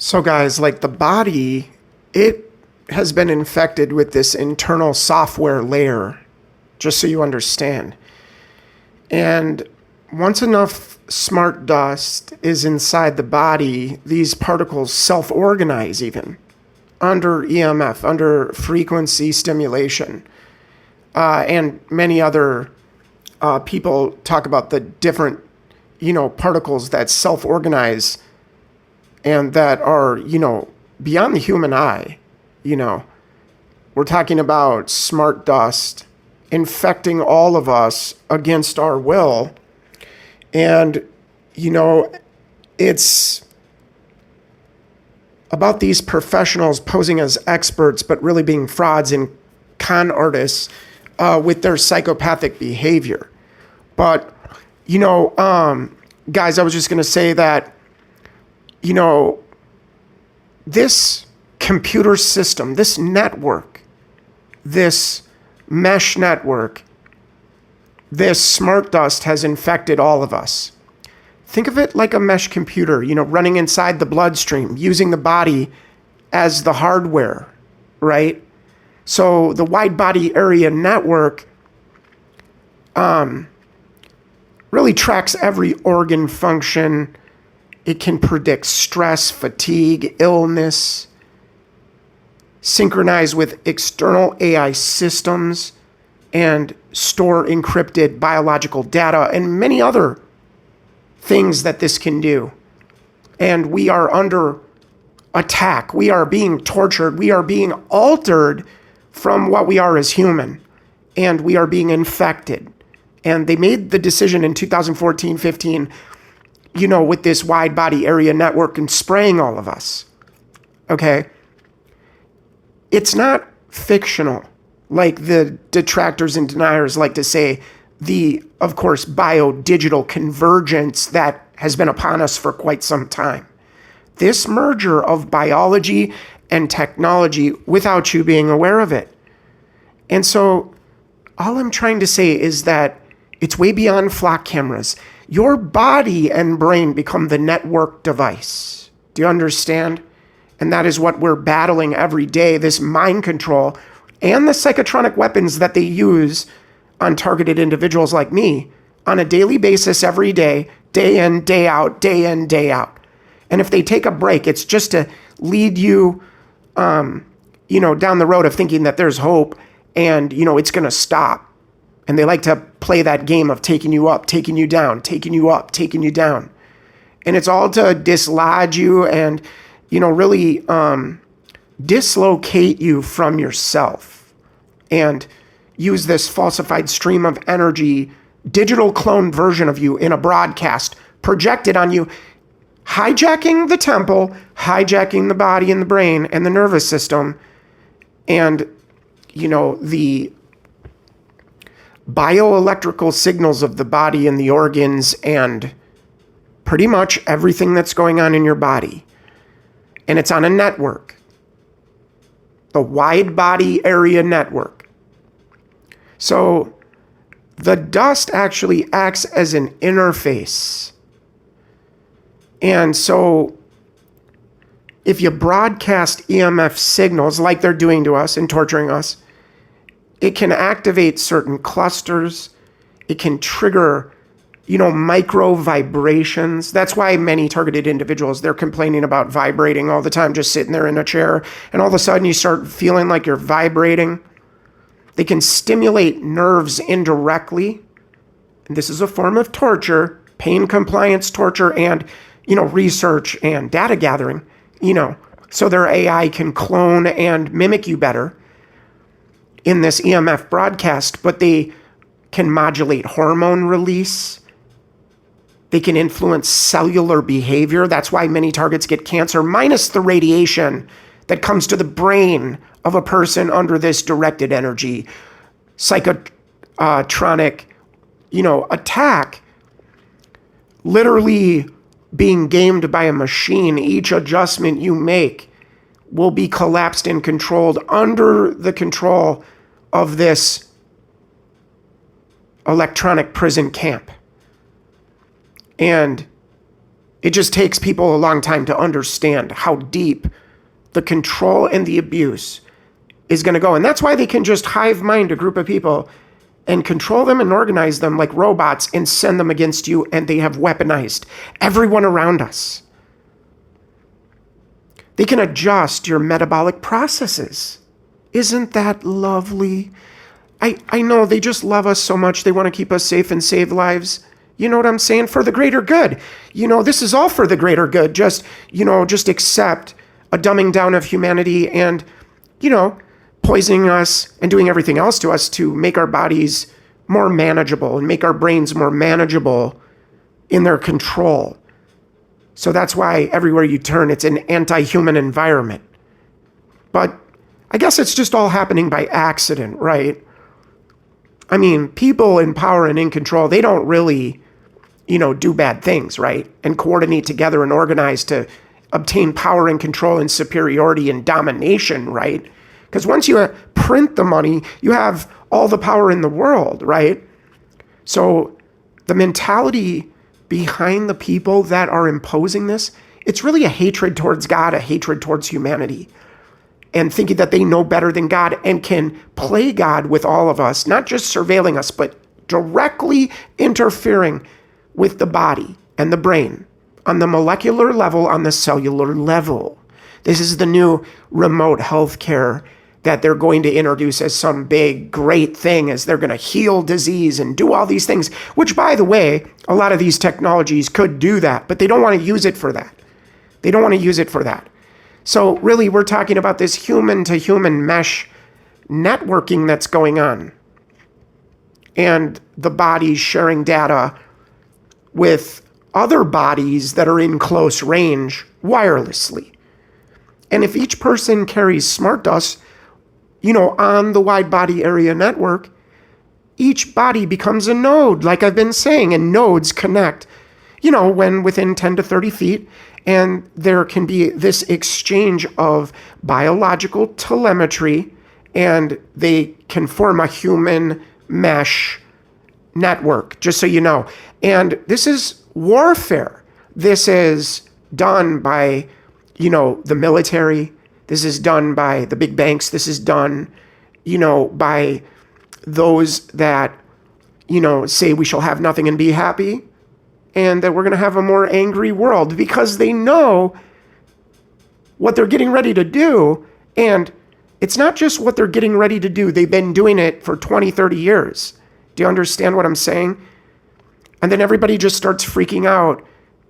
So guys, like the body, it has been infected with this internal software layer, just so you understand. And once enough smart dust is inside the body, these particles self-organize even under EMF, under frequency stimulation. And many other people talk about the different, particles that self-organize and that are, beyond the human eye. We're talking about smart dust infecting all of us against our will. And, it's about these professionals posing as experts, but really being frauds and con artists with their psychopathic behavior. But, guys, I was just going to say that, this computer system, this network, this mesh network, this smart dust has infected all of us. Think of it like a mesh computer, running inside the bloodstream, using the body as the hardware, right? So the wide body area network really tracks every organ function. It can predict stress, fatigue, illness, synchronize with external AI systems, and store encrypted biological data and many other things that this can do. And we are under attack. We are being tortured. We are being altered from what we are as human. And we are being infected. And they made the decision in 2014, 15, with this wide body area network and spraying all of us. Okay? It's not fictional, like the detractors and deniers like to say, the, of course, biodigital convergence that has been upon us for quite some time. This merger of biology and technology without you being aware of it. And so all I'm trying to say is that it's way beyond flock cameras. Your body and brain become the network device. Do you understand? And that is what we're battling every day, this mind control and the psychotronic weapons that they use on targeted individuals like me on a daily basis every day in, day out, day in, day out. And if they take a break, it's just to lead you, down the road of thinking that there's hope and, it's going to stop. And they like to play that game of taking you up, taking you down, taking you up, taking you down. And it's all to dislodge you and, really dislocate you from yourself and use this falsified stream of energy, digital clone version of you in a broadcast projected on you, hijacking the temple, hijacking the body and the brain and the nervous system and, the bioelectrical signals of the body and the organs and pretty much everything that's going on in your body. And it's on a network, the wide body area network. So the dust actually acts as an interface. And so if you broadcast EMF signals like they're doing to us and torturing us, it can activate certain clusters. It can trigger, micro vibrations. That's why many targeted individuals, they're complaining about vibrating all the time, just sitting there in a chair. And all of a sudden you start feeling like you're vibrating. They can stimulate nerves indirectly. And this is a form of torture, pain compliance torture, and, research and data gathering, so their AI can clone and mimic you better in this EMF broadcast, but they can modulate hormone release. They can influence cellular behavior. That's why many targets get cancer, minus the radiation that comes to the brain of a person under this directed energy, psychotronic, attack. Literally being gamed by a machine. Each adjustment you make will be collapsed and controlled under the control of this electronic prison camp. And It just takes people a long time to understand how deep the control and the abuse is going to go. And that's why they can just hive mind a group of people and control them and organize them like robots and send them against you, and they have weaponized everyone around us. They can adjust your metabolic processes. Isn't that lovely? I know they just love us so much. They want to keep us safe and save lives. You know what I'm saying? For the greater good. This is all for the greater good. Just accept a dumbing down of humanity and, poisoning us and doing everything else to us to make our bodies more manageable and make our brains more manageable in their control. So that's why everywhere you turn, it's an anti-human environment. But I guess it's just all happening by accident, right? I mean, people in power and in control, they don't really, do bad things, right? And coordinate together and organize to obtain power and control and superiority and domination, right? Because once you print the money, you have all the power in the world, right? So the mentality behind the people that are imposing this, it's really a hatred towards God, a hatred towards humanity, and thinking that they know better than God and can play God with all of us, not just surveilling us, but directly interfering with the body and the brain on the molecular level, on the cellular level. This is the new remote healthcare that they're going to introduce as some big, great thing, as they're going to heal disease and do all these things, which, by the way, a lot of these technologies could do that, but they don't want to use it for that. They don't want to use it for that. So really, we're talking about this human-to-human mesh networking that's going on, and the bodies sharing data with other bodies that are in close range wirelessly. And if each person carries smart dust, on the wide body area network, each body becomes a node, like I've been saying, and nodes connect, when within 10 to 30 feet, and there can be this exchange of biological telemetry, and they can form a human mesh network, just so you know. And this is warfare. This is done by, the military. This is done by the big banks. This is done, by those that, say we shall have nothing and be happy, and that we're going to have a more angry world, because they know what they're getting ready to do. And it's not just what they're getting ready to do. They've been doing it for 20, 30 years. Do you understand what I'm saying? And then everybody just starts freaking out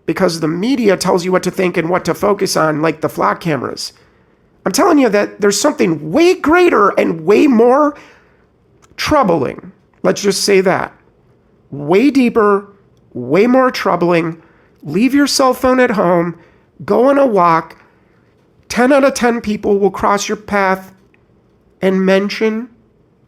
because the media tells you what to think and what to focus on, like the flock cameras. I'm telling you that there's something way greater and way more troubling. Let's just say that. Way deeper, way more troubling. Leave your cell phone at home. Go on a walk. 10 out of 10 people will cross your path and mention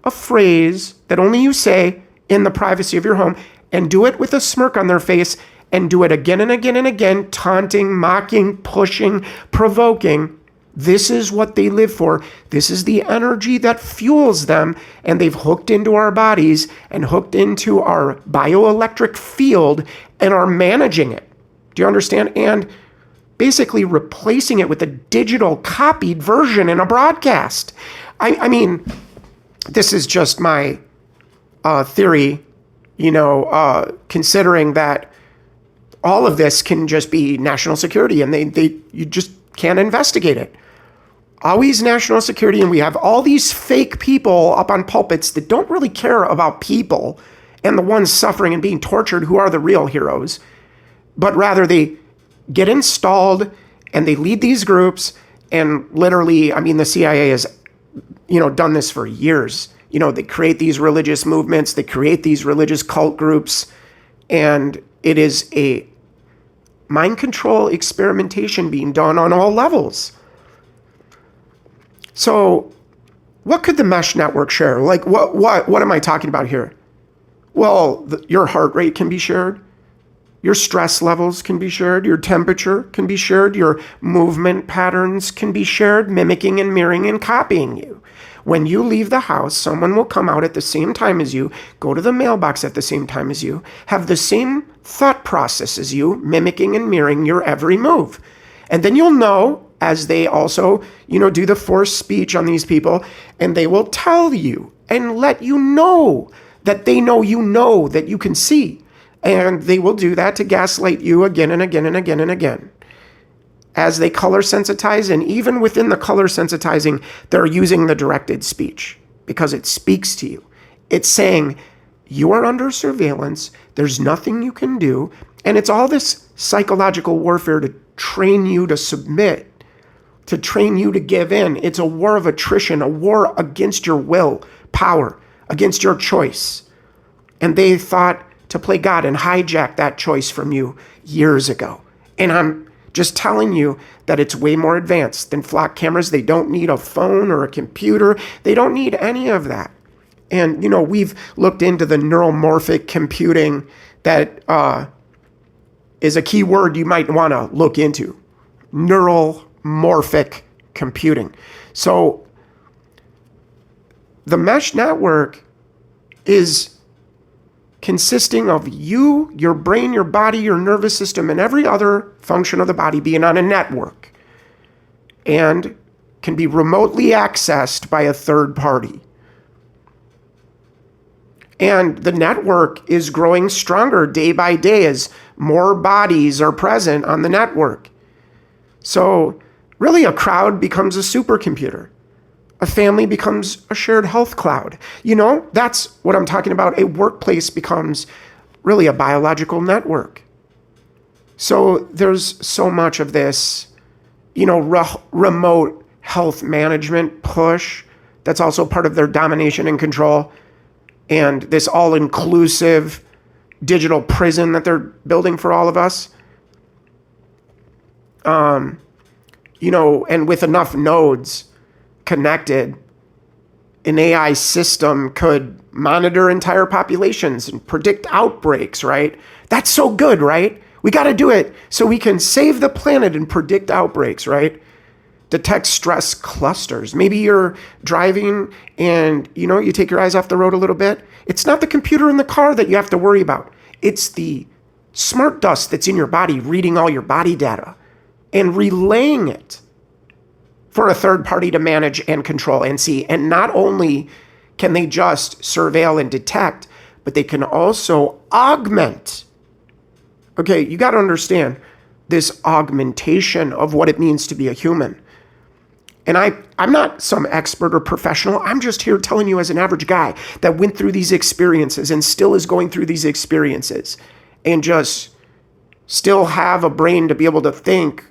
a phrase that only you say in the privacy of your home, and do it with a smirk on their face, and do it again and again and again, taunting, mocking, pushing, provoking. This is what they live for. This is the energy that fuels them, and they've hooked into our bodies and hooked into our bioelectric field and are managing it. Do you understand? And basically replacing it with a digital copied version in a broadcast. I mean, this is just my theory, considering that all of this can just be national security, and you just can't investigate it. Always national security, and we have all these fake people up on pulpits that don't really care about people and the ones suffering and being tortured, who are the real heroes, but rather they get installed and they lead these groups. And literally, the CIA has, done this for years. They create these religious movements, they create these religious cult groups, and it is a mind control experimentation being done on all levels. So what could the mesh network share? Like, what am I talking about here? Well, your heart rate can be shared. Your stress levels can be shared. Your temperature can be shared. Your movement patterns can be shared, mimicking and mirroring and copying you. When you leave the house, someone will come out at the same time as you, go to the mailbox at the same time as you, have the same thought process as you, mimicking and mirroring your every move. And then you'll know, as they also, do the forced speech on these people, and they will tell you and let you know that they know that you can see. And they will do that to gaslight you again and again and again and again. As they color sensitize, and even within the color sensitizing, they're using the directed speech because it speaks to you. It's saying, you are under surveillance, there's nothing you can do, and it's all this psychological warfare to train you to submit, to train you to give in. It's a war of attrition, a war against your will, power, against your choice. And they thought to play God and hijack that choice from you years ago. And I'm just telling you that it's way more advanced than flock cameras. They don't need a phone or a computer. They don't need any of that. And, we've looked into the neuromorphic computing that is a key word you might want to look into. Neuromorphic computing. So the mesh network is consisting of you, your brain, your body, your nervous system, and every other function of the body being on a network, and can be remotely accessed by a third party. And the network is growing stronger day by day as more bodies are present on the network. So really a crowd becomes a supercomputer. A family becomes a shared health cloud. That's what I'm talking about. A workplace becomes really a biological network. So there's so much of this, remote health management push that's also part of their domination and control. And this all-inclusive digital prison that they're building for all of us. And with enough nodes connected, an AI system could monitor entire populations and predict outbreaks, right? That's so good, right? We got to do it so we can save the planet and predict outbreaks, right? Detect stress clusters. Maybe you're driving and, you take your eyes off the road a little bit. It's not the computer in the car that you have to worry about. It's the smart dust that's in your body reading all your body data and relaying it for a third party to manage and control and see. And not only can they just surveil and detect, but they can also augment. Okay, you got to understand this augmentation of what it means to be a human. And I'm not some expert or professional. I'm just here telling you as an average guy that went through these experiences and still is going through these experiences and just still have a brain to be able to think.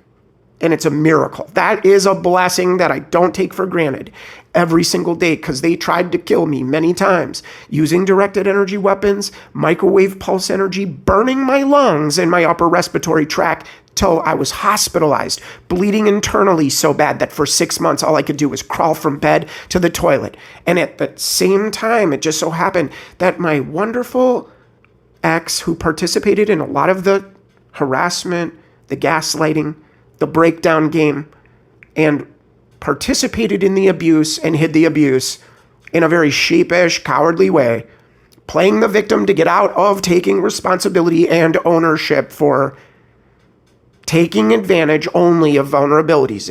And it's a miracle. That is a blessing that I don't take for granted every single day, because they tried to kill me many times using directed energy weapons, microwave pulse energy, burning my lungs and my upper respiratory tract till I was hospitalized, bleeding internally so bad that for 6 months, all I could do was crawl from bed to the toilet. And at the same time, it just so happened that my wonderful ex, who participated in a lot of the harassment, the gaslighting, the breakdown game, and participated in the abuse and hid the abuse in a very sheepish, cowardly way, playing the victim to get out of taking responsibility and ownership for taking advantage only of vulnerabilities.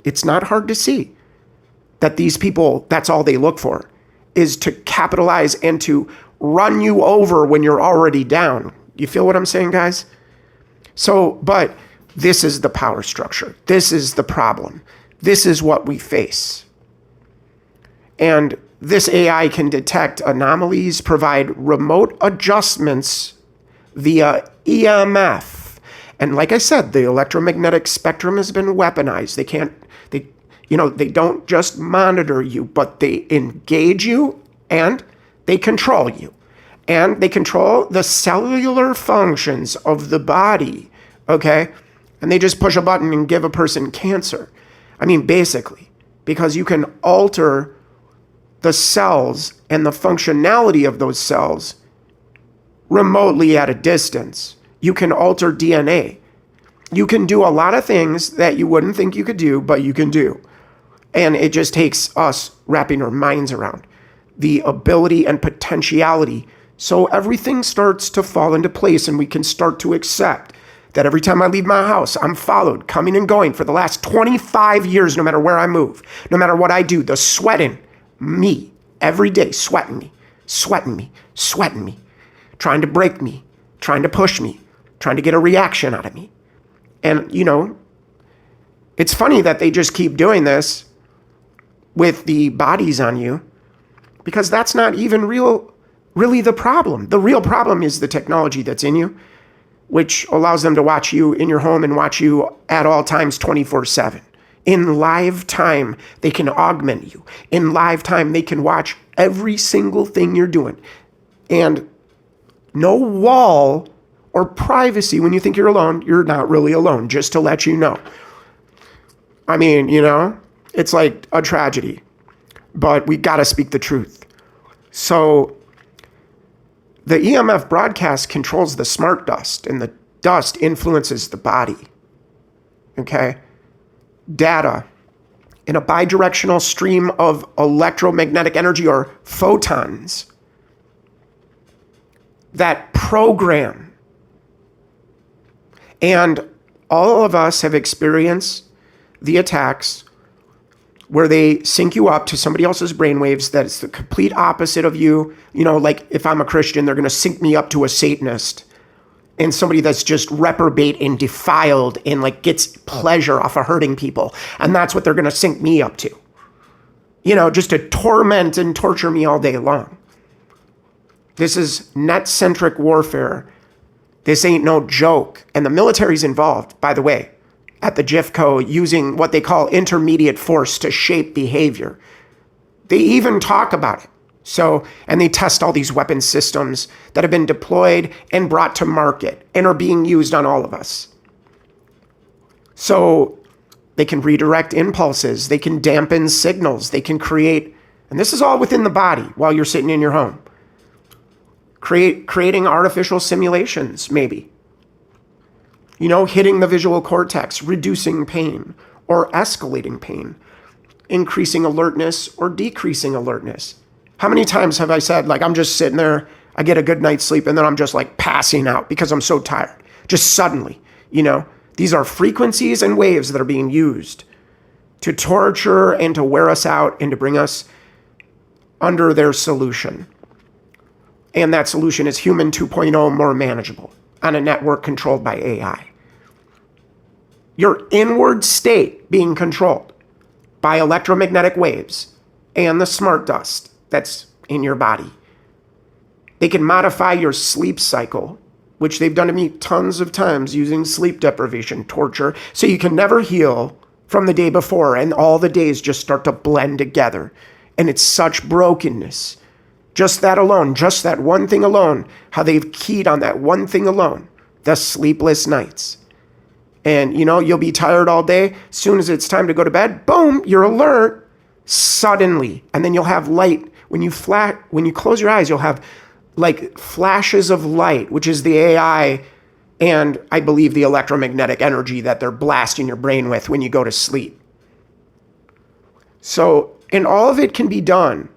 It's not hard to see that these people, that's all they look for, is to capitalize and to run you over when you're already down. You feel what I'm saying, guys? But this is the power structure. This is the problem. This is what we face. And this AI can detect anomalies, provide remote adjustments via EMF. And like I said, the electromagnetic spectrum has been weaponized. They don't just monitor you, but they engage you and they control you. And they control the cellular functions of the body, okay? And they just push a button and give a person cancer. I mean, basically, because you can alter the cells and the functionality of those cells remotely at a distance. You can alter DNA. You can do a lot of things that you wouldn't think you could do, but you can do. And it just takes us wrapping our minds around the ability and potentiality. So everything starts to fall into place, and we can start to accept that every time I leave my house, I'm followed, coming and going for the last 25 years, no matter where I move, no matter what I do, the sweating, me, every day, sweating me, trying to break me, trying to push me, trying to get a reaction out of me. And, it's funny that they just keep doing this with the bodies on you, because that's not even really the problem. The real problem is the technology that's in you, which allows them to watch you in your home and watch you at all times 24/7. In live time, they can augment you. In live time, they can watch every single thing you're doing. And no wall or privacy. When you think you're alone, you're not really alone, just to let you know. I mean, it's like a tragedy, but we got to speak the truth. So the EMF broadcast controls the smart dust, and the dust influences the body. Okay? Data in a bidirectional stream of electromagnetic energy, or photons, that program. And all of us have experienced the attacks where they sync you up to somebody else's brainwaves that's the complete opposite of you. Like if I'm a Christian, they're going to sync me up to a Satanist and somebody that's just reprobate and defiled and like gets pleasure off of hurting people. And that's what they're going to sync me up to, just to torment and torture me all day long. This is net-centric warfare. This ain't no joke. And the military's involved, by the way, at the GIFCO, using what they call intermediate force to shape behavior. They even talk about it. And they test all these weapon systems that have been deployed and brought to market and are being used on all of us. So they can redirect impulses. They can dampen signals. They can create, and this is all within the body while you're sitting in your home. Creating artificial simulations, maybe. Hitting the visual cortex, reducing pain or escalating pain, increasing alertness or decreasing alertness. How many times have I said, like, I'm just sitting there, I get a good night's sleep, and then I'm just like passing out because I'm so tired. Just suddenly, these are frequencies and waves that are being used to torture and to wear us out and to bring us under their solution. And that solution is human 2.0, more manageable on a network controlled by AI. Your inward state being controlled by electromagnetic waves and the smart dust that's in your body. They can modify your sleep cycle, which they've done to me tons of times using sleep deprivation, torture, so you can never heal from the day before, and all the days just start to blend together. And it's such brokenness. Just that alone, just that one thing alone, how they've keyed on that one thing alone, the sleepless nights. And, you'll be tired all day. As soon as it's time to go to bed, boom, you're alert suddenly. And then you'll have light. When you close your eyes, you'll have like flashes of light, which is the AI and I believe the electromagnetic energy that they're blasting your brain with when you go to sleep. So, and all of it can be done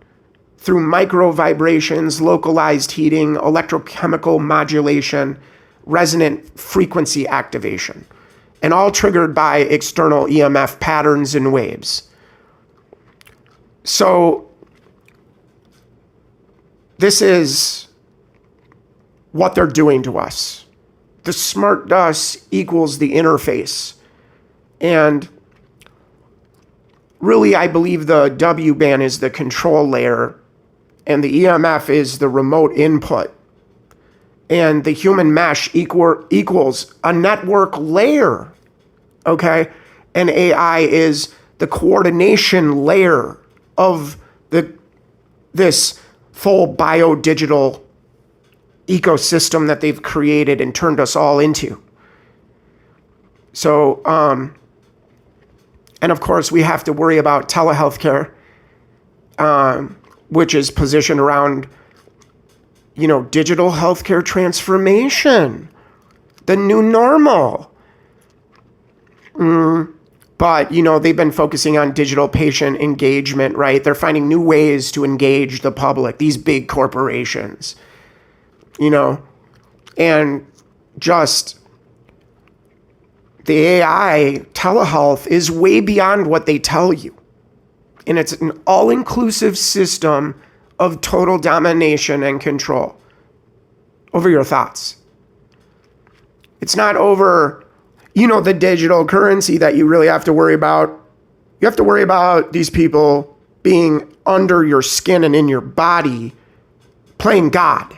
through micro vibrations, localized heating, electrochemical modulation, resonant frequency activation, and all triggered by external EMF patterns and waves. So this is what they're doing to us. The smart dust equals the interface. And really, I believe the WBAN is the control layer, and the EMF is the remote input. And the human mesh equals a network layer, okay? And AI is the coordination layer of this full biodigital ecosystem that they've created and turned us all into. So, and of course, we have to worry about telehealthcare, which is positioned around, digital healthcare transformation, the new normal. But But, they've been focusing on digital patient engagement, right? They're finding new ways to engage the public, these big corporations, and just the AI telehealth is way beyond what they tell you. And it's an all-inclusive system of total domination and control over your thoughts. It's not over, the digital currency that you really have to worry about. You have to worry about these people being under your skin and in your body playing God.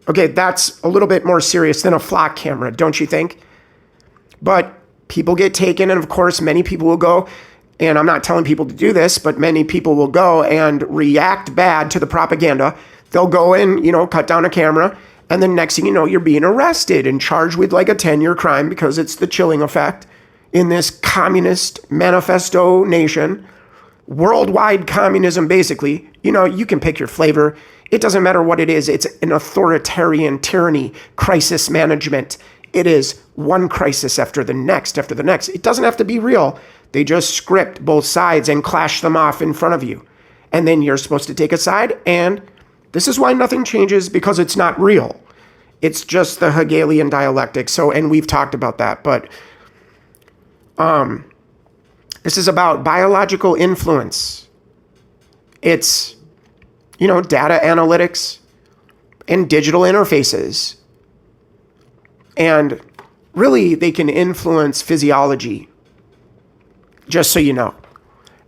Okay, that's a little bit more serious than a flock camera, don't you think? But people get taken, and of course, many people will go, and I'm not telling people to do this, but many people will go and react bad to the propaganda. They'll go and, cut down a camera, and then next thing you know, you're being arrested and charged with like a 10-year crime because it's the chilling effect in this communist manifesto nation. Worldwide communism, basically. You can pick your flavor. It doesn't matter what it is. It's an authoritarian tyranny, crisis management. It is one crisis after the next, after the next. It doesn't have to be real. They just script both sides and clash them off in front of you. And then you're supposed to take a side, and this is why nothing changes, because it's not real. It's just the Hegelian dialectic. And we've talked about that, but this is about biological influence. It's, data analytics and digital interfaces. And really, they can influence physiology, just so you know.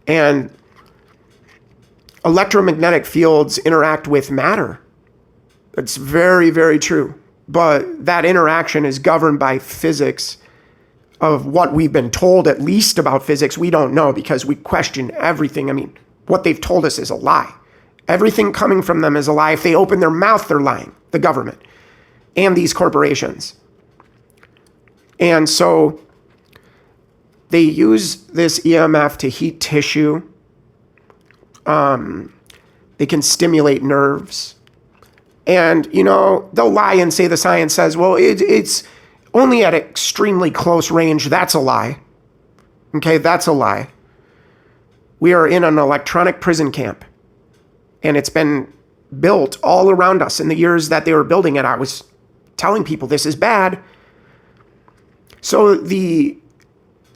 And electromagnetic fields interact with matter. It's very, very true. But that interaction is governed by physics of what we've been told, at least about physics. We don't know because we question everything. I mean, what they've told us is a lie. Everything coming from them is a lie. If they open their mouth, they're lying, the government and these corporations. And so they use this EMF to heat tissue. They can stimulate nerves. And, they'll lie and say the science says, well, it's only at extremely close range. That's a lie. Okay, that's a lie. We are in an electronic prison camp. And it's been built all around us. In the years that they were building it, I was telling people this is bad. So the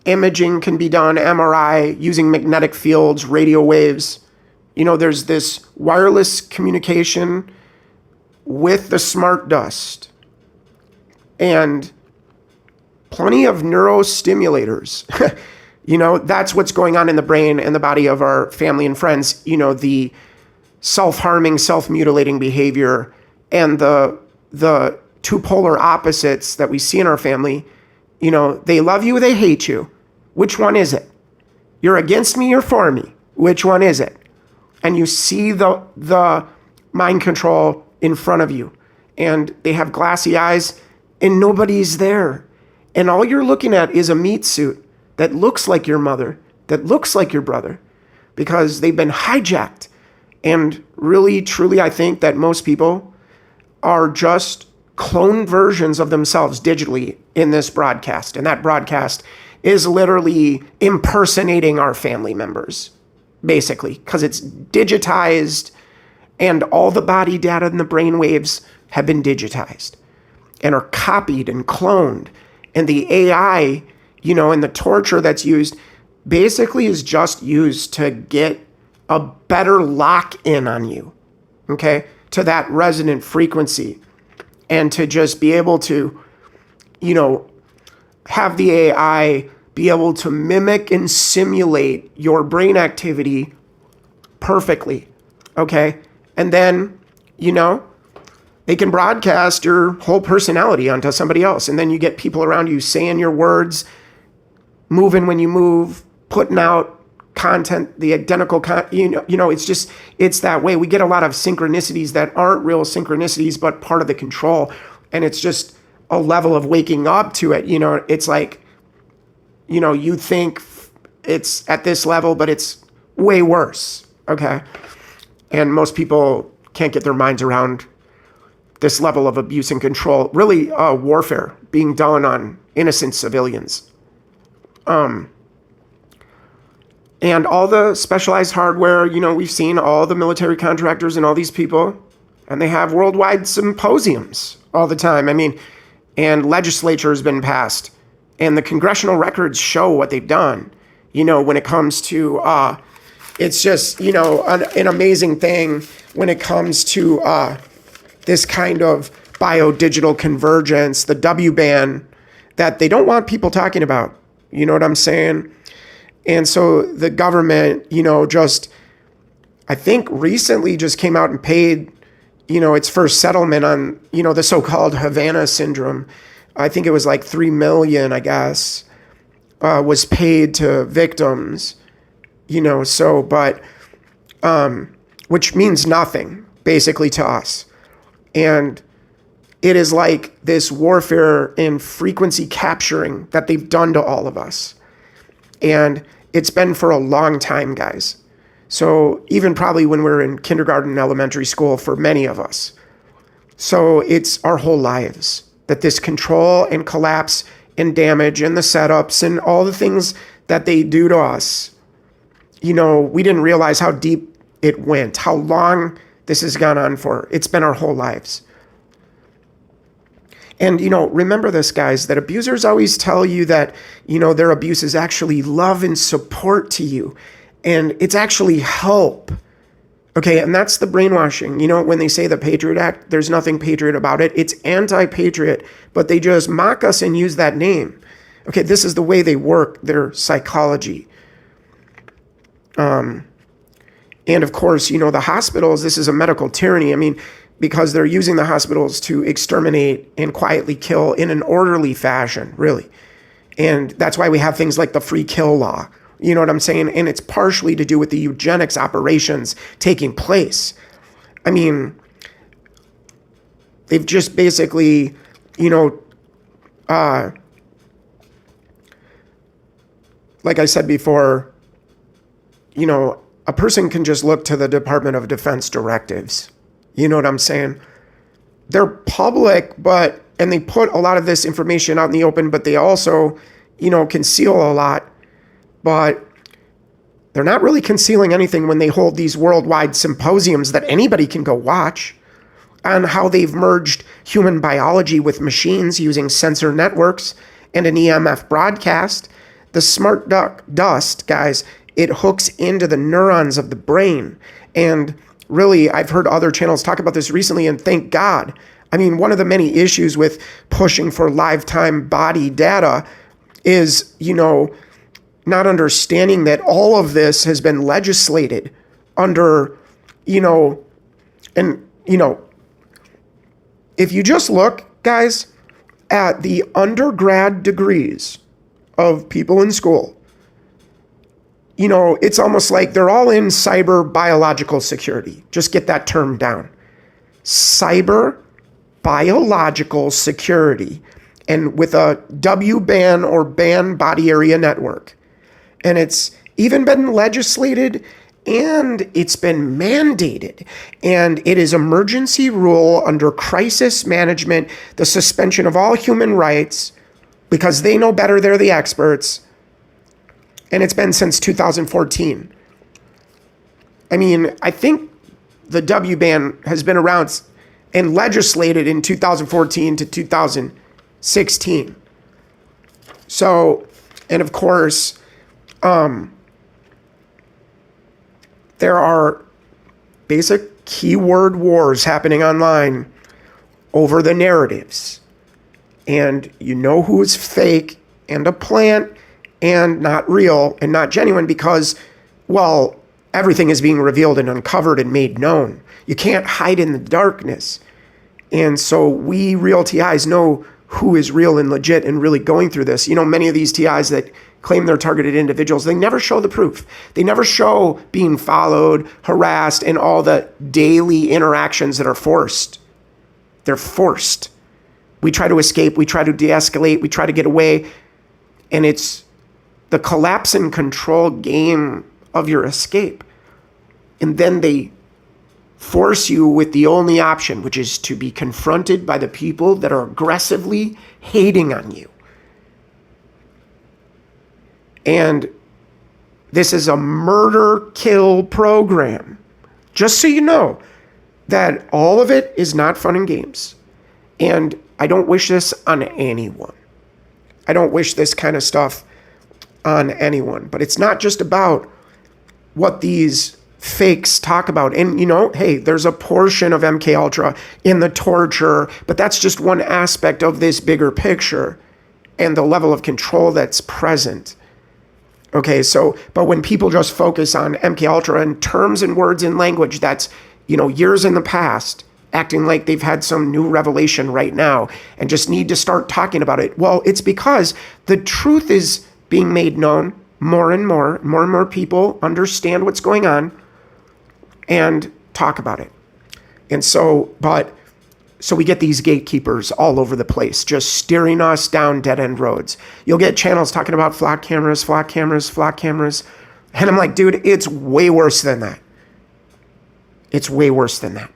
imaging can be done, MRI, using magnetic fields, radio waves. There's this wireless communication with the smart dust and plenty of neurostimulators. That's what's going on in the brain and the body of our family and friends. The self-harming, self-mutilating behavior and the two polar opposites that we see in our family. They love you, they hate you. Which one is it? You're against me, you're for me. Which one is it? And you see the mind control in front of you. And they have glassy eyes and nobody's there. And all you're looking at is a meat suit that looks like your mother, that looks like your brother, because they've been hijacked. And really, truly, I think that most people are just cloned versions of themselves digitally in this broadcast. And that broadcast is literally impersonating our family members, basically, because it's digitized and all the body data and the brain waves have been digitized and are copied and cloned. And the AI, and the torture that's used basically is just used to get a better lock-in on you, okay, to that resonant frequency, and to just be able to, have the AI be able to mimic and simulate your brain activity perfectly, okay? And then, they can broadcast your whole personality onto somebody else. And then you get people around you saying your words, moving when you move, putting out content, the identical it's that way. We get a lot of synchronicities that aren't real synchronicities, but part of the control. And it's just a level of waking up to it. It's like, you think it's at this level, but it's way worse. Okay. And most people can't get their minds around this level of abuse and control, really warfare being done on innocent civilians. And all the specialized hardware, we've seen all the military contractors and all these people, and they have worldwide symposiums all the time. And legislature has been passed, and the congressional records show what they've done, when it comes to, it's just, an amazing thing when it comes to this kind of biodigital convergence, the WBAN, that they don't want people talking about. You know what I'm saying? And so the government, I think recently just came out and paid, its first settlement on, the so-called Havana syndrome. I think it was like $3 million, I guess, was paid to victims, which means nothing basically to us. And it is like this warfare and frequency capturing that they've done to all of us. And it's been for a long time, guys. So even probably when we're in kindergarten and elementary school for many of us. So it's our whole lives that this control and collapse and damage and the setups and all the things that they do to us, we didn't realize how deep it went, how long this has gone on for. It's been our whole lives. And, remember this, guys, that abusers always tell you that, their abuse is actually love and support to you. And it's actually help. Okay, and that's the brainwashing. When they say the Patriot Act, there's nothing patriot about it. It's anti-patriot, but they just mock us and use that name. Okay, this is the way they work, their psychology. And of course, the hospitals, this is a medical tyranny. Because they're using the hospitals to exterminate and quietly kill in an orderly fashion, really. And that's why we have things like the free kill law. You know what I'm saying? And it's partially to do with the eugenics operations taking place. They've just basically, like I said before, a person can just look to the Department of Defense directives. You know what I'm saying? They're public, and they put a lot of this information out in the open, but they also, conceal a lot. But they're not really concealing anything when they hold these worldwide symposiums that anybody can go watch on how they've merged human biology with machines using sensor networks and an EMF broadcast. The smart dust, guys, it hooks into the neurons of the brain. And really, I've heard other channels talk about this recently, and thank God. One of the many issues with pushing for lifetime body data is, not understanding that all of this has been legislated under, if you just look, guys, at the undergrad degrees of people in school, it's almost like they're all in cyber biological security. Just get that term down. Cyber biological security, and with a WBAN or band body area network. And it's even been legislated and it's been mandated. And it is emergency rule under crisis management, the suspension of all human rights, because they know better, they're the experts. And it's been since 2014. I think the WBAN has been around and legislated in 2014 to 2016. So, and of course, there are basic keyword wars happening online over the narratives. And who is fake and a plant and not real and not genuine because, everything is being revealed and uncovered and made known. You can't hide in the darkness. And so we real TIs know who is real and legit and really going through this. Many of these TIs that claim they're targeted individuals, they never show the proof. They never show being followed, harassed, and all the daily interactions that are forced. They're forced. We try to escape, we try to de-escalate, we try to get away, and it's the collapse and control game of your escape. And then they force you with the only option, which is to be confronted by the people that are aggressively hating on you. And This is a murder kill program. Just so you know that all of it is not fun and games. And I don't wish this on anyone. I don't wish this kind of stuff on anyone. But it's not just about what these fakes talk about. And, hey, there's a portion of MK Ultra in the torture, but that's just one aspect of this bigger picture and the level of control that's present. Okay, but when people just focus on MK Ultra and terms and words and language that's, years in the past, acting like they've had some new revelation right now and just need to start talking about it. Well, it's because the truth is being made known more and more people understand what's going on and talk about it. And so we get these gatekeepers all over the place, just steering us down dead-end roads. You'll get channels talking about flock cameras. And I'm like, dude, it's way worse than that. It's way worse than that.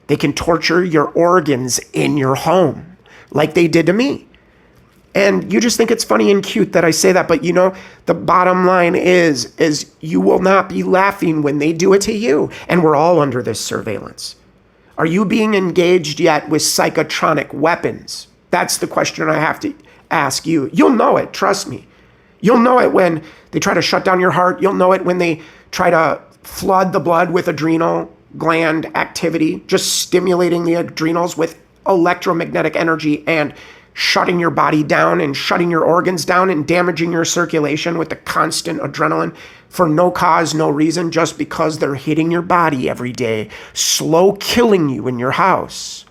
They can torture your organs in your home like they did to me. And you just think it's funny and cute that I say that, but the bottom line is you will not be laughing when they do it to you. And we're all under this surveillance. Are you being engaged yet with psychotronic weapons? That's the question I have to ask you. You'll know it, trust me. You'll know it when they try to shut down your heart. You'll know it when they try to flood the blood with adrenal gland activity, just stimulating the adrenals with electromagnetic energy and shutting your body down and shutting your organs down and damaging your circulation with the constant adrenaline for no cause, no reason, just because they're hitting your body every day, slow killing you in your house.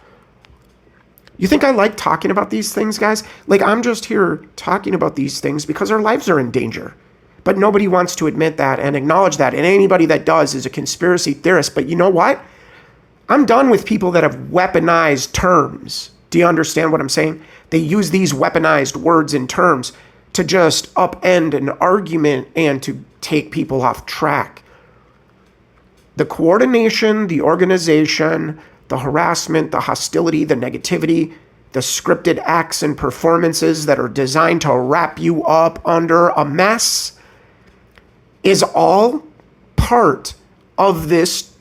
You think I like talking about these things, guys? Like, I'm just here talking about these things because our lives are in danger. But nobody wants to admit that and acknowledge that. And anybody that does is a conspiracy theorist. But you know what? I'm done with people that have weaponized terms. Do you understand what I'm saying? They use these weaponized words and terms to just upend an argument and to take people off track. The coordination, the organization, the harassment, the hostility, the negativity, the scripted acts and performances that are designed to wrap you up under a mess is all part of this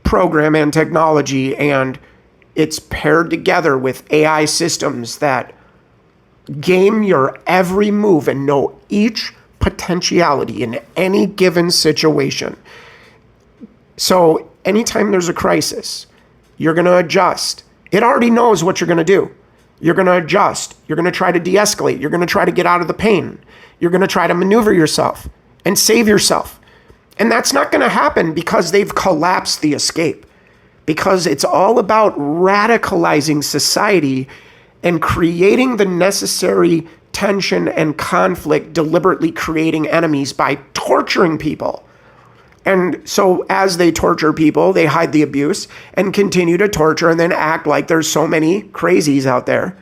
program and technology, and it's paired together with AI systems that game your every move and know each potentiality in any given situation. So anytime there's a crisis, you're going to adjust. It already knows what you're going to do. You're going to adjust. You're going to try to de-escalate. You're going to try to get out of the pain. You're going to try to maneuver yourself and save yourself. And that's not going to happen because they've collapsed the escape. Because it's all about radicalizing society and creating the necessary tension and conflict, deliberately creating enemies by torturing people. And so as they torture people, they hide the abuse and continue to torture and then act like there's so many crazies out there.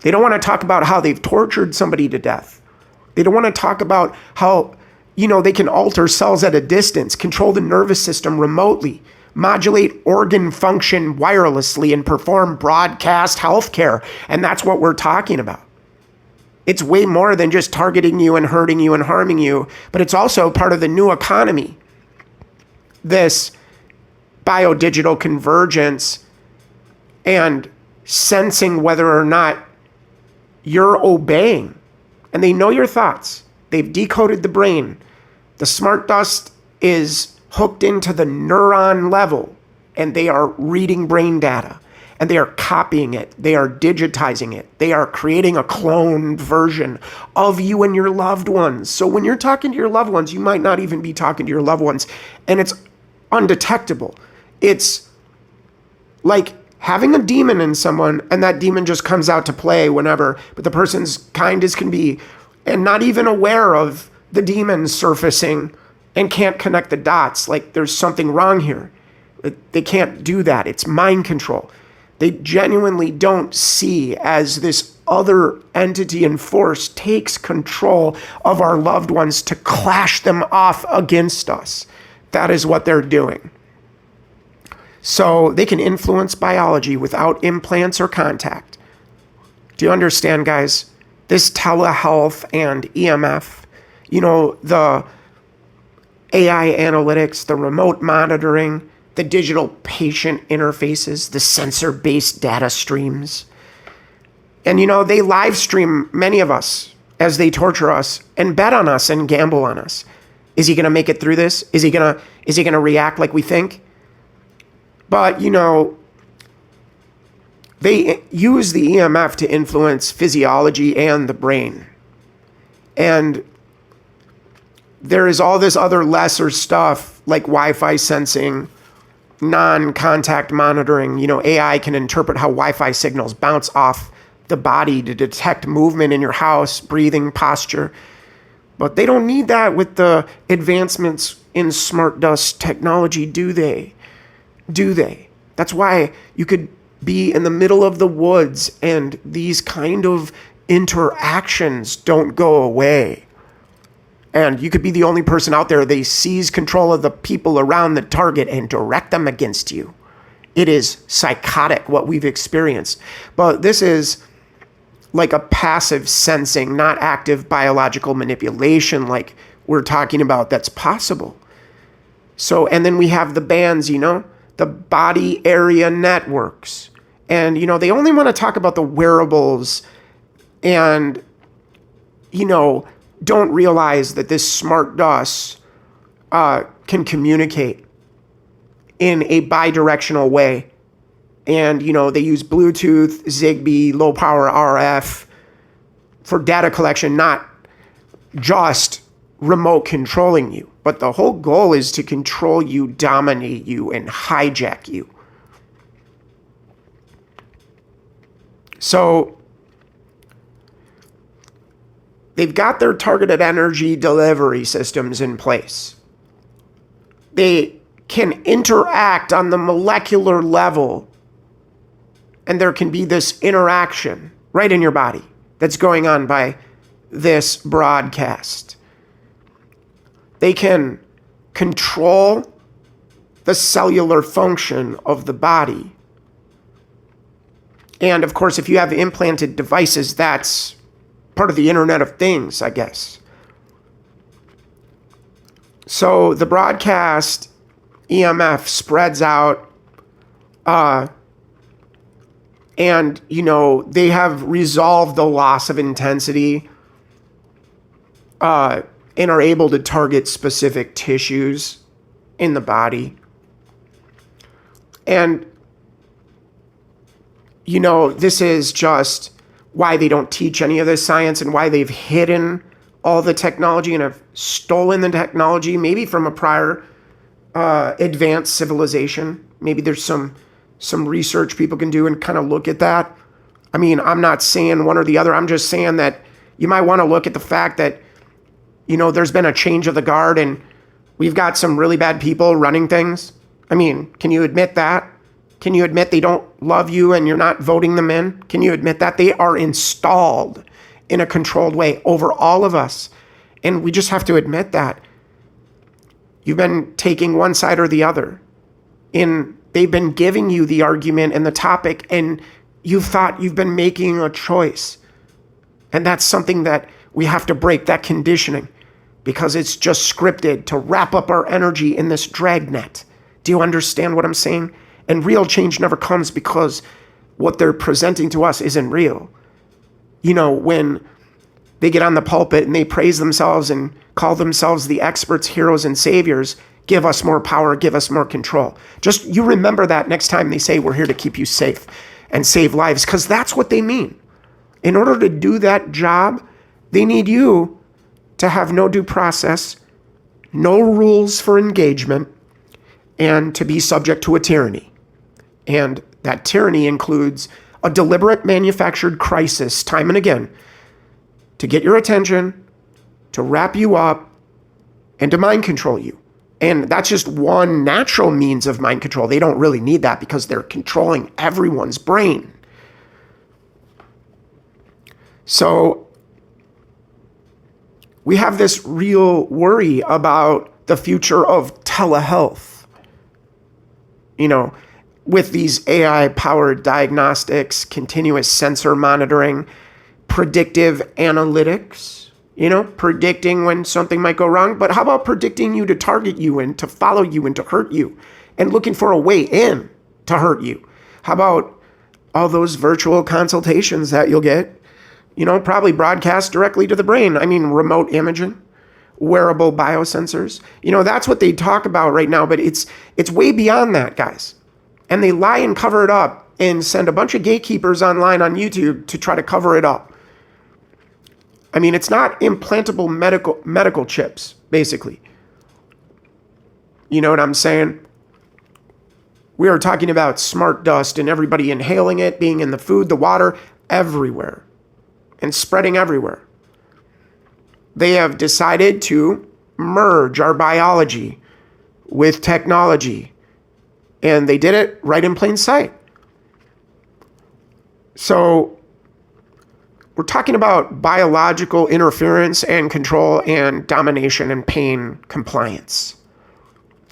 They don't want to talk about how they've tortured somebody to death. They don't want to talk about how, they can alter cells at a distance, control the nervous system remotely, modulate organ function wirelessly, and perform broadcast healthcare. And that's what we're talking about. It's way more than just targeting you and hurting you and harming you, but it's also part of the new economy. This biodigital convergence and sensing whether or not you're obeying. And they know your thoughts. They've decoded the brain. The smart dust is hooked into the neuron level, and they are reading brain data, and they are copying it. They are digitizing it. They are creating a cloned version of you and your loved ones. So when you're talking to your loved ones, you might not even be talking to your loved ones, and it's undetectable. It's like having a demon in someone, and that demon just comes out to play whenever, but the person's kind as can be, and not even aware of the demon surfacing and can't connect the dots. Like there's something wrong here. They can't do that. It's mind control. They genuinely don't see as this other entity and force takes control of our loved ones to clash them off against us. That is what they're doing. So they can influence biology without implants or contact. Do you understand, guys? This telehealth and EMF, the AI analytics, the remote monitoring, the digital patient interfaces, the sensor-based data streams. And they live stream many of us as they torture us and bet on us and gamble on us. Is he going to make it through this? Is he going to react like we think? But, they use the EMF to influence physiology and the brain. And there is all this other lesser stuff like Wi-Fi sensing, non-contact monitoring. AI can interpret how Wi-Fi signals bounce off the body to detect movement in your house, breathing, posture. But they don't need that with the advancements in smart dust technology, do they? Do they? That's why you could be in the middle of the woods and these kind of interactions don't go away. And you could be the only person out there. They seize control of the people around the target and direct them against you. It is psychotic what we've experienced. But this is like a passive sensing, not active biological manipulation like we're talking about that's possible. So, and then we have the bands, the body area networks. And, they only want to talk about the wearables and, don't realize that this smart dust can communicate in a bidirectional way. And, they use Bluetooth, Zigbee, low power RF for data collection, not just remote controlling you. But the whole goal is to control you, dominate you, and hijack you. So they've got their targeted energy delivery systems in place. They can interact on the molecular level, and there can be this interaction right in your body that's going on by this broadcast. They can control the cellular function of the body. And of course, if you have implanted devices, that's part of the Internet of Things, I guess. So the broadcast EMF spreads out, and, they have resolved the loss of intensity, and are able to target specific tissues in the body. And this is just why they don't teach any of this science and why they've hidden all the technology and have stolen the technology, maybe from a prior advanced civilization. Maybe there's some research people can do and kind of look at that. I mean, I'm not saying one or the other. I'm just saying that you might want to look at the fact that, there's been a change of the guard and we've got some really bad people running things. I mean, can you admit that? Can you admit they don't love you and you're not voting them in? Can you admit that? They are installed in a controlled way over all of us. And we just have to admit that. You've been taking one side or the other. They've been giving you the argument and the topic, and you thought you've been making a choice. And that's something that we have to break, that conditioning, because it's just scripted to wrap up our energy in this dragnet. Do you understand what I'm saying? And real change never comes because what they're presenting to us isn't real. When they get on the pulpit and they praise themselves and call themselves the experts, heroes, and saviors, give us more power, give us more control. Just you remember that next time they say we're here to keep you safe and save lives, because that's what they mean. In order to do that job, they need you to have no due process, no rules for engagement, and to be subject to a tyranny. And that tyranny includes a deliberate manufactured crisis time and again to get your attention, to wrap you up, and to mind control you. And that's just one natural means of mind control. They don't really need that because they're controlling everyone's brain. So we have this real worry about the future of telehealth. With these AI-powered diagnostics, continuous sensor monitoring, predictive analytics, predicting when something might go wrong. But how about predicting you to target you and to follow you and to hurt you and looking for a way in to hurt you? How about all those virtual consultations that you'll get, probably broadcast directly to the brain? I mean, remote imaging, wearable biosensors. That's what they talk about right now, but it's way beyond that, guys. And they lie and cover it up and send a bunch of gatekeepers online on YouTube to try to cover it up. I mean, it's not implantable medical chips, basically. You know what I'm saying? We are talking about smart dust and everybody inhaling it, being in the food, the water, everywhere, and spreading everywhere. They have decided to merge our biology with technology, and they did it right in plain sight. So we're talking about biological interference and control and domination and pain compliance.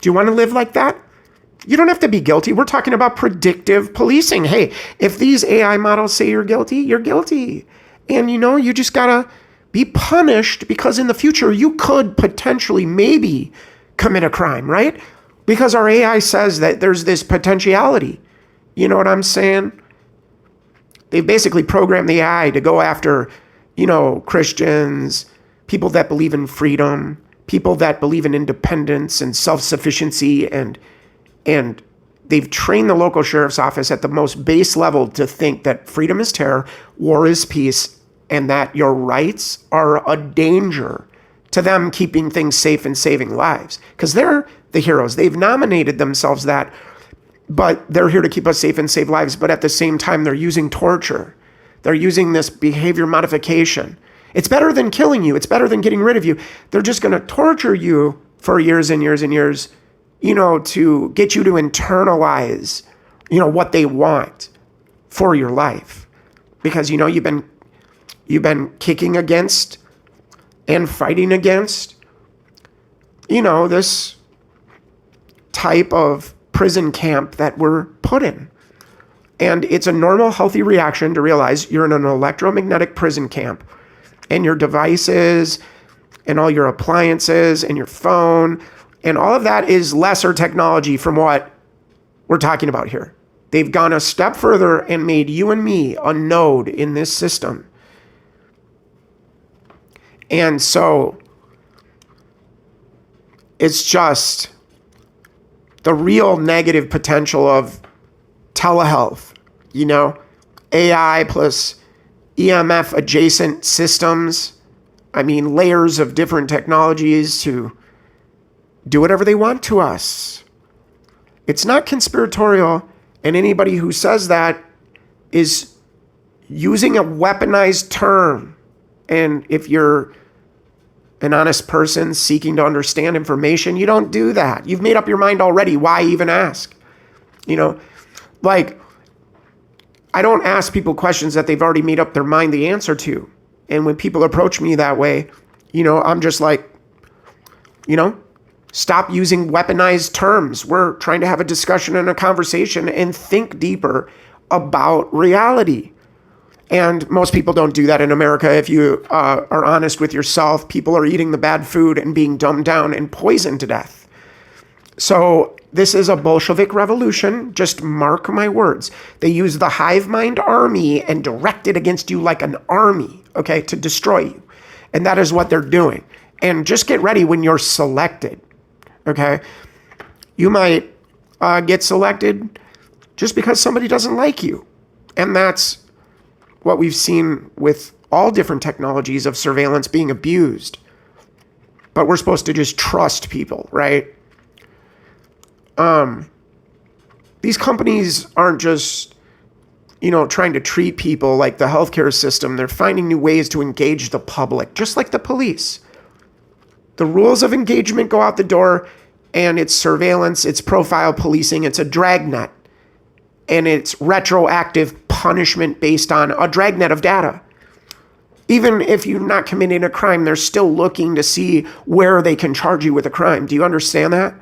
Do you want to live like that? You don't have to be guilty. We're talking about predictive policing. Hey, if these AI models say you're guilty, you're guilty. And you just gotta be punished because in the future you could potentially maybe commit a crime, right? Because our AI says that there's this potentiality. You know what I'm saying? They've basically programmed the AI to go after, Christians, people that believe in freedom, people that believe in independence and self-sufficiency, and they've trained the local sheriff's office at the most base level to think that freedom is terror, war is peace, and that your rights are a danger to them keeping things safe and saving lives. Because they're the heroes. They've nominated themselves that. But they're here to keep us safe and save lives. But at the same time, they're using torture. They're using this behavior modification. It's better than killing you. It's better than getting rid of you. They're just going to torture you for years and years and years, to get you to internalize, what they want for your life. Because, you've been kicking against and fighting against, this type of prison camp that we're put in. And it's a normal, healthy reaction to realize you're in an electromagnetic prison camp and your devices and all your appliances and your phone and all of that is lesser technology from what we're talking about here. They've gone a step further and made you and me a node in this system. And so it's just the real negative potential of telehealth, AI plus EMF adjacent systems. I mean, layers of different technologies to do whatever they want to us. It's not conspiratorial, and anybody who says that is using a weaponized term. And if you're an honest person seeking to understand information, you don't do that. You've made up your mind already. Why even ask? I don't ask people questions that they've already made up their mind the answer to. And when people approach me that way, I'm just like, stop using weaponized terms. We're trying to have a discussion and a conversation and think deeper about reality. And most people don't do that in America. If you are honest with yourself, people are eating the bad food and being dumbed down and poisoned to death. So this is a Bolshevik revolution. Just mark my words. They use the hive mind army and direct it against you like an army, okay, to destroy you. And that is what they're doing. And just get ready when you're selected, okay? You might get selected just because somebody doesn't like you. And that's what we've seen with all different technologies of surveillance being abused. But we're supposed to just trust people, right? These companies aren't just, trying to treat people like the healthcare system. They're finding new ways to engage the public, just like the police. The rules of engagement go out the door, and it's surveillance, it's profile policing, it's a dragnet. And it's retroactive punishment based on a dragnet of data. Even if you're not committing a crime, they're still looking to see where they can charge you with a crime. Do you understand that?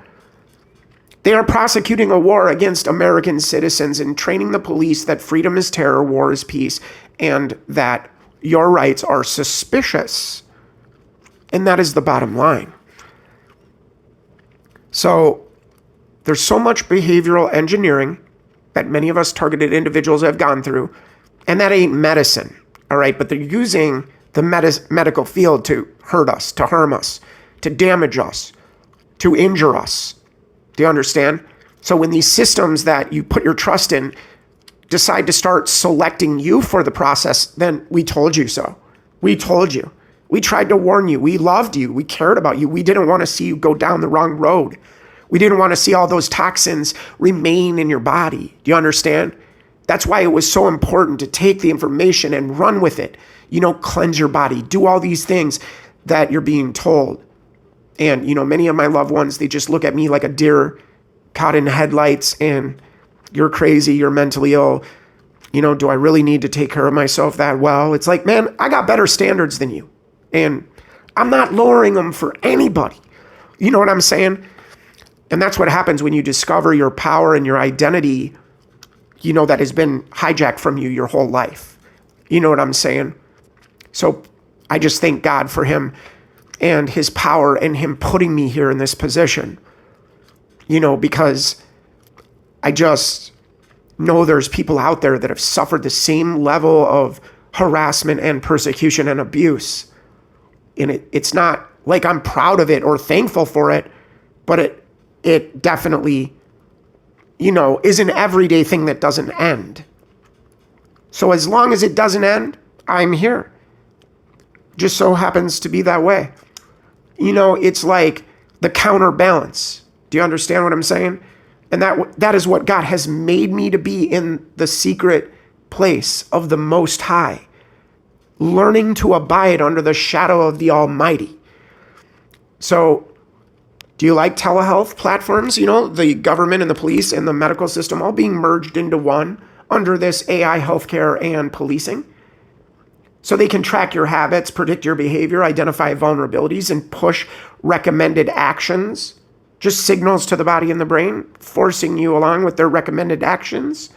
They are prosecuting a war against American citizens and training the police that freedom is terror, war is peace, and that your rights are suspicious And that is the bottom line. So there's so much behavioral engineering that many of us targeted individuals have gone through, and that ain't medicine, all right? But they're using the medical field to hurt us, to harm us, to damage us, to injure us. Do you understand? So when these systems that you put your trust in decide to start selecting you for the process, then we told you so. We told you. We tried to warn you. We loved you. We cared about you. We didn't want to see you go down the wrong road. We didn't want to see all those toxins remain in your body. Do you understand? That's why it was so important to take the information and run with it. Cleanse your body. Do all these things that you're being told. And, many of my loved ones, they just look at me like a deer caught in headlights and you're crazy, you're mentally ill. Do I really need to take care of myself that well? It's like, man, I got better standards than you. And I'm not lowering them for anybody. You know what I'm saying? And that's what happens when you discover your power and your identity, that has been hijacked from you your whole life. You know what I'm saying? So I just thank God for him and his power and him putting me here in this position, because I just know there's people out there that have suffered the same level of harassment and persecution and abuse. And it's not like I'm proud of it or thankful for it, but it definitely, is an everyday thing that doesn't end. So as long as it doesn't end, I'm here. Just so happens to be that way. It's like the counterbalance. Do you understand what I'm saying? And that is what God has made me to be, in the secret place of the Most High, learning to abide under the shadow of the Almighty. So do you like telehealth platforms? The government and the police and the medical system all being merged into one under this AI healthcare and policing. So they can track your habits, predict your behavior, identify vulnerabilities, and push recommended actions, just signals to the body and the brain, forcing you along with their recommended actions.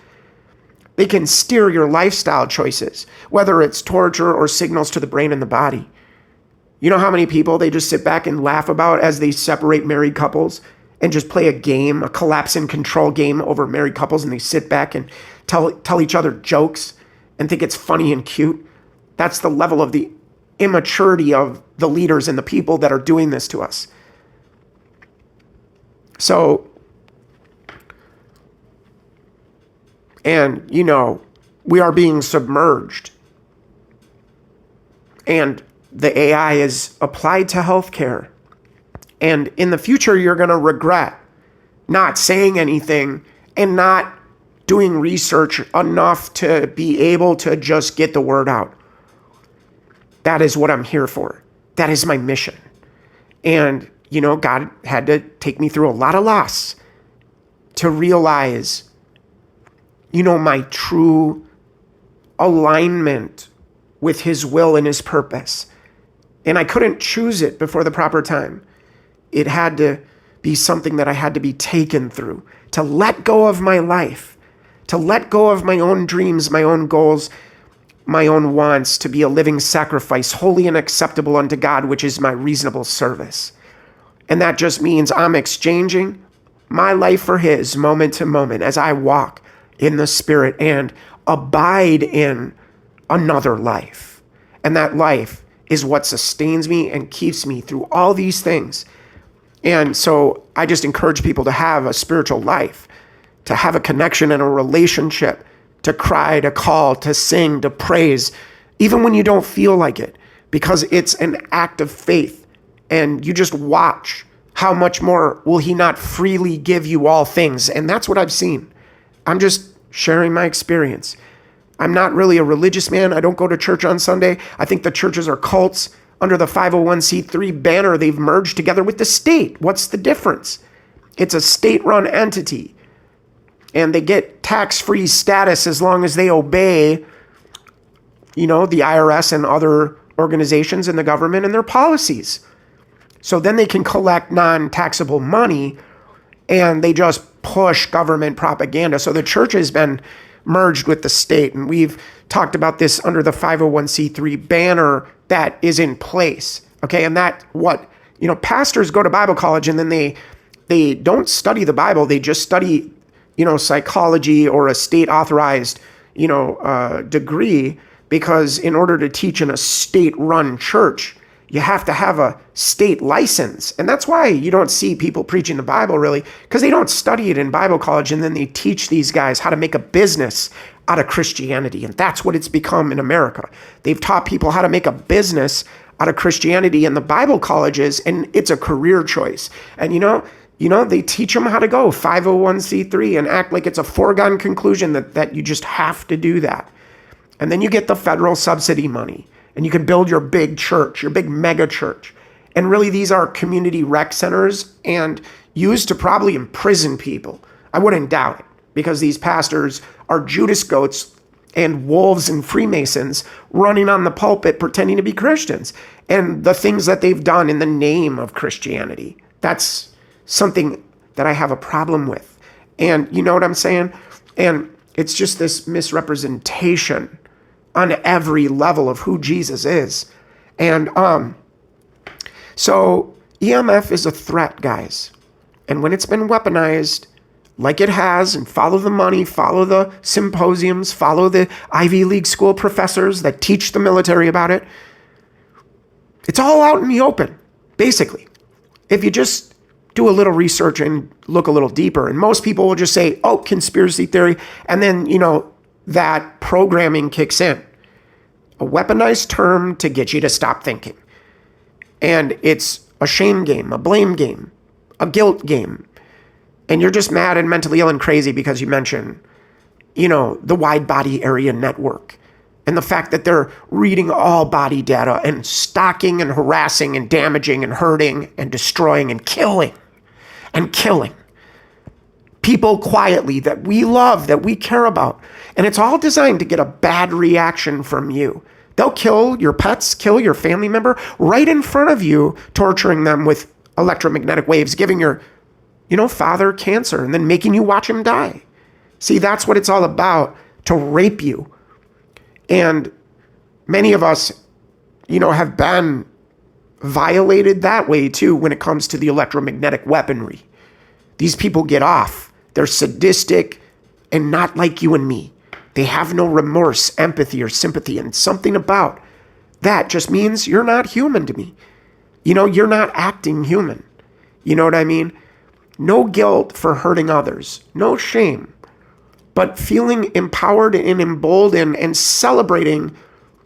They can steer your lifestyle choices, whether it's torture or signals to the brain and the body. You know how many people they just sit back and laugh about as they separate married couples and just play a game, a collapse and control game over married couples, and they sit back and tell each other jokes and think it's funny and cute? That's the level of the immaturity of the leaders and the people that are doing this to us. So, and we are being submerged. And the AI is applied to healthcare. And in the future, you're going to regret not saying anything and not doing research enough to be able to just get the word out. That is what I'm here for. That is my mission. And, God had to take me through a lot of loss to realize, my true alignment with his will and his purpose. And I couldn't choose it before the proper time. It had to be something that I had to be taken through, to let go of my life, to let go of my own dreams, my own goals, my own wants, to be a living sacrifice, holy and acceptable unto God, which is my reasonable service. And that just means I'm exchanging my life for his moment to moment as I walk in the Spirit and abide in another life. And that life is what sustains me and keeps me through all these things. And so I just encourage people to have a spiritual life, to have a connection and a relationship, to cry, to call, to sing, to praise, even when you don't feel like it, because it's an act of faith. And you just watch how much more will he not freely give you all things. And that's what I've seen. I'm just sharing my experience. I'm not really a religious man. I don't go to church on Sunday. I think the churches are cults under the 501c3 banner. They've merged together with the state. What's the difference? It's a state-run entity. And they get tax-free status as long as they obey, the IRS and other organizations in the government and their policies. So then they can collect non-taxable money and they just push government propaganda. So the church has been merged with the state. And we've talked about this under the 501c3 banner that is in place Okay, and pastors go to Bible college and then they don't study the Bible. They just study, psychology or a state authorized, degree, because in order to teach in a state run church, you have to have a state license. And that's why you don't see people preaching the Bible really, because they don't study it in Bible college, and then they teach these guys how to make a business out of Christianity. And that's what it's become in America. They've taught people how to make a business out of Christianity in the Bible colleges, and it's a career choice. And they teach them how to go 501c3 and act like it's a foregone conclusion that you just have to do that. And then you get the federal subsidy money, and you can build your big church, your big mega church. And really, these are community rec centers and used to probably imprison people. I wouldn't doubt it, because these pastors are Judas goats and wolves and Freemasons running on the pulpit pretending to be Christians. And the things that they've done in the name of Christianity, that's something that I have a problem with. And you know what I'm saying? And it's just this misrepresentation on every level of who Jesus is. And so EMF is a threat, guys. And when it's been weaponized, like it has, and follow the money, follow the symposiums, follow the Ivy League school professors that teach the military about it, it's all out in the open, basically. If you just do a little research and look a little deeper, and most people will just say, oh, conspiracy theory, and then, that programming kicks in. A weaponized term to get you to stop thinking. And it's a shame game, a blame game, a guilt game. And you're just mad and mentally ill and crazy because you mention, the wide body area network. And the fact that they're reading all body data and stalking and harassing and damaging and hurting and destroying and killing people quietly that we love, that we care about. And it's all designed to get a bad reaction from you. They'll kill your pets, kill your family member right in front of you, torturing them with electromagnetic waves, giving your, father cancer, and then making you watch him die. See, that's what it's all about, to rape you. And many of us, have been violated that way too when it comes to the electromagnetic weaponry. These people get off. They're sadistic and not like you and me. They have no remorse, empathy, or sympathy. And something about that just means you're not human to me. You're not acting human. You know what I mean? No guilt for hurting others. No shame. But feeling empowered and emboldened and celebrating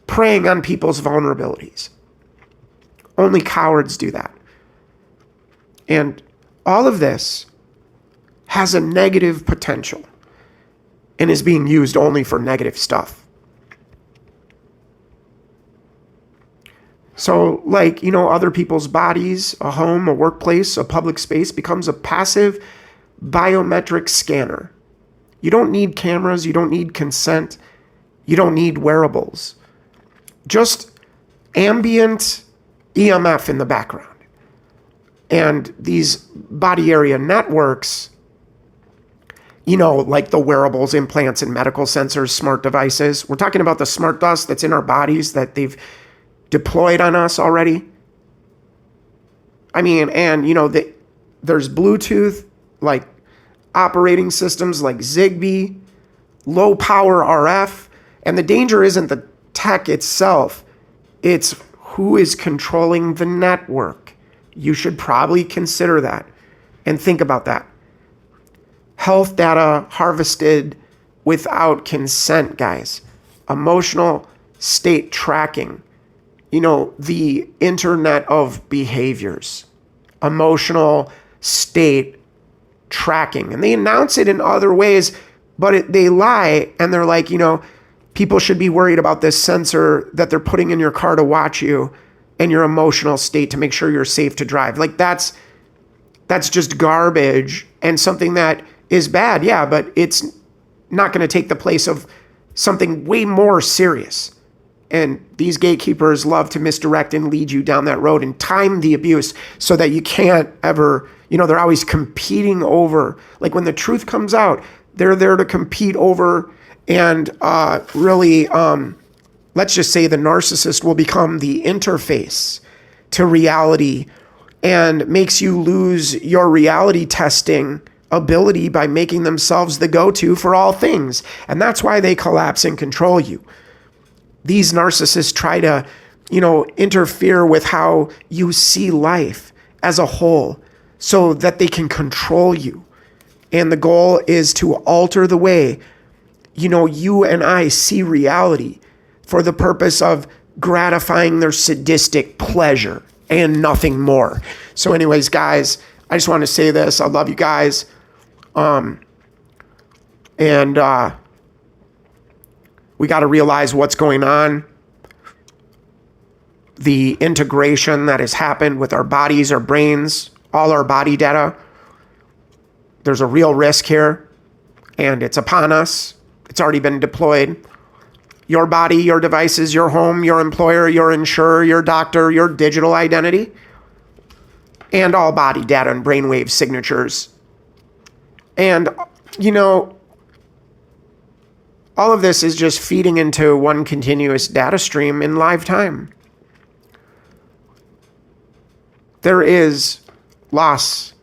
preying on people's vulnerabilities. Only cowards do that. And all of this has a negative potential and is being used only for negative stuff. So other people's bodies, a home, a workplace, a public space becomes a passive biometric scanner. You don't need cameras. You don't need consent. You don't need wearables. Just ambient EMF in the background. And these body area networks, like the wearables, implants, and medical sensors, smart devices. We're talking about the smart dust that's in our bodies that they've deployed on us already. There's Bluetooth, like operating systems like Zigbee, low power RF. And the danger isn't the tech itself. It's who is controlling the network. You should probably consider that and think about that. Health data harvested without consent, guys. Emotional state tracking. The internet of behaviors. Emotional state tracking. And they announce it in other ways, but they lie. And they're like, people should be worried about this sensor that they're putting in your car to watch you and your emotional state to make sure you're safe to drive. That's just garbage and something that is bad, yeah, but it's not going to take the place of something way more serious. And these gatekeepers love to misdirect and lead you down that road and time the abuse so that you can't ever, they're always competing over. Like when the truth comes out, they're there to compete over and really, let's just say the narcissist will become the interface to reality and makes you lose your reality testing ability by making themselves the go-to for all things. And that's why they collapse and control you. These narcissists try to, interfere with how you see life as a whole so that they can control you. And the goal is to alter the way, you and I see reality for the purpose of gratifying their sadistic pleasure and nothing more. So anyways, guys, I just want to say this. I love you guys. We got to realize what's going on. The integration that has happened with our bodies, our brains, all our body data. There's a real risk here, and it's upon us. It's already been deployed. Your body, your devices, your home, your employer, your insurer, your doctor, your digital identity, and all body data and brainwave signatures. And, all of this is just feeding into one continuous data stream in live time. There is loss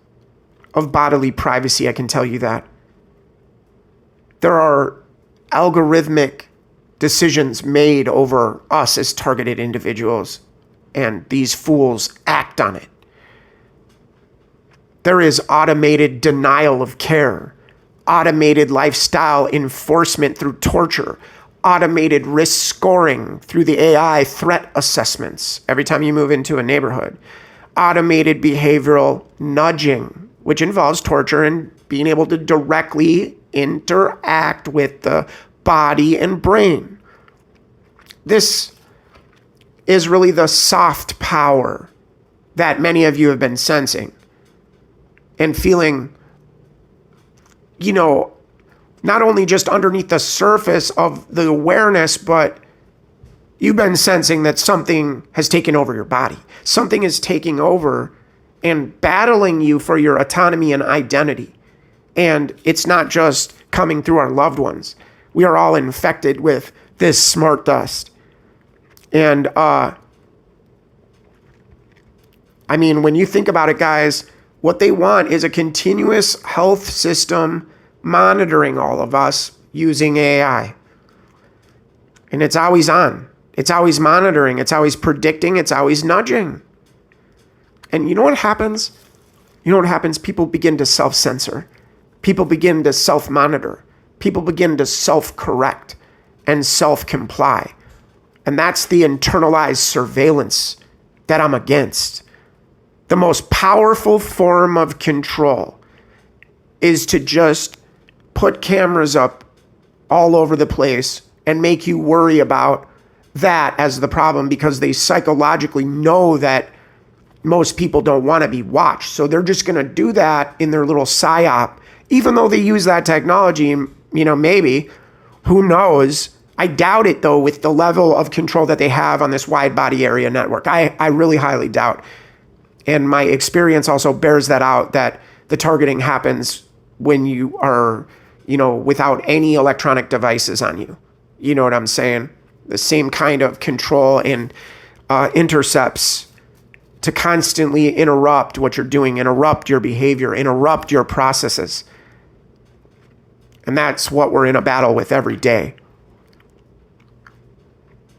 of bodily privacy, I can tell you that. There are algorithmic decisions made over us as targeted individuals, and these fools act on it. There is automated denial of care, automated lifestyle enforcement through torture, automated risk scoring through the AI threat assessments every time you move into a neighborhood, automated behavioral nudging, which involves torture and being able to directly interact with the body and brain. This is really the soft power that many of you have been sensing and feeling, not only just underneath the surface of the awareness, but you've been sensing that something has taken over your body. Something is taking over and battling you for your autonomy and identity. And it's not just coming through our loved ones. We are all infected with this smart dust. And, when you think about it, guys, what they want is a continuous health system monitoring all of us using AI. And it's always on. It's always monitoring. It's always predicting. It's always nudging. And you know what happens? People begin to self-censor. People begin to self-monitor. People begin to self-correct and self-comply. And that's the internalized surveillance that I'm against. The most powerful form of control is to just put cameras up all over the place and make you worry about that as the problem, because they psychologically know that most people don't want to be watched. So they're just going to do that in their little psyop, even though they use that technology, maybe, who knows? I doubt it, though, with the level of control that they have on this wide body area network. I really highly doubt. And my experience also bears that out, that the targeting happens when you are, without any electronic devices on you. You know what I'm saying? The same kind of control and intercepts to constantly interrupt what you're doing, interrupt your behavior, interrupt your processes. And that's what we're in a battle with every day.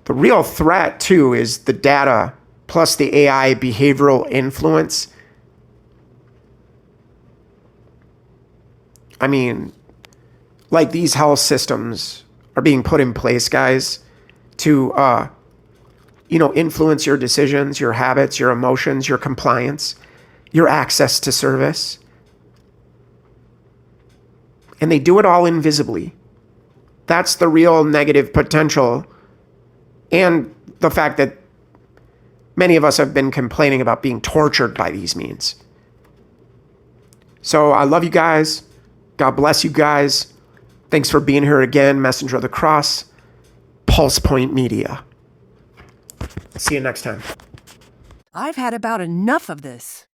The real threat, too, is the data plus the AI behavioral influence. These health systems are being put in place, guys, to, influence your decisions, your habits, your emotions, your compliance, your access to service. And they do it all invisibly. That's the real negative potential, and the fact that many of us have been complaining about being tortured by these means. So I love you guys. God bless you guys. Thanks for being here again. Messenger of the Cross, Pulse Point Media. See you next time. I've had about enough of this.